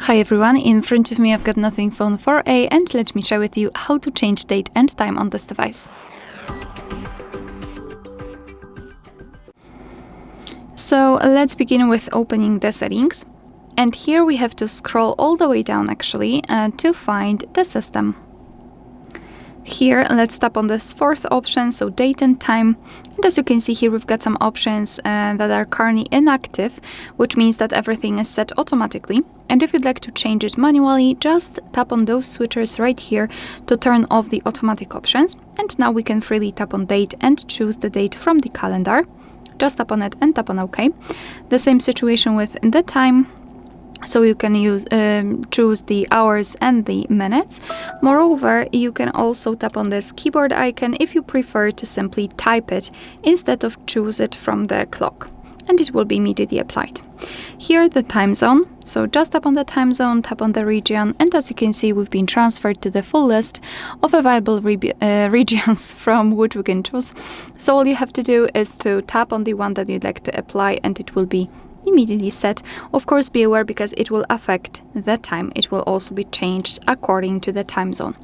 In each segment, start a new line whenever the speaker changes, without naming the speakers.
Hi everyone, in front of me I've got Nothing Phone 4a and let me share with you how to change date and time on this device. So let's begin with opening the settings, and here we have to scroll all the way down actually to find the system. Here let's tap on this fourth option, so date and time, and as you can see here we've got some options that are currently inactive, which means that everything is set automatically. And if you'd like to change it manually, just tap on those switchers right here to turn off the automatic options. And now we can freely tap on date and choose the date from the calendar. Just tap on it and tap on OK. The same situation with the time. So you can choose the hours and the minutes. Moreover, you can also tap on this keyboard icon if you prefer to simply type it instead of choose it from the clock, and it will be immediately applied. Here the time zone, so just tap on the time zone, tap on the region, and as you can see we've been transferred to the full list of available regions from which we can choose. So all you have to do is to tap on the one that you'd like to apply and it will be immediately set. Of course, be aware because it will affect the time. It will also be changed according to the time zone.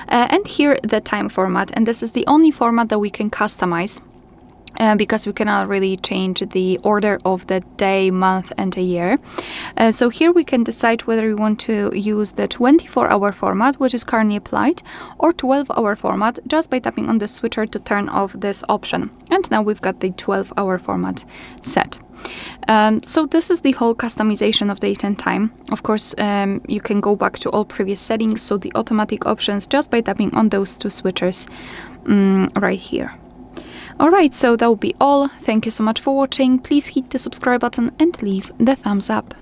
And here the time format, and this is the only format that we can customize because we cannot really change the order of the day, month and a year. So here we can decide whether we want to use the 24-hour format, which is currently applied, or 12-hour format, just by tapping on the switcher to turn off this option. And now we've got the 12-hour format set. So this is the whole customization of date and time. Of course, you can go back to all previous settings, so the automatic options, just by tapping on those two switchers right here. Alright, so that will be all. Thank you so much for watching. Please hit the subscribe button and leave the thumbs up.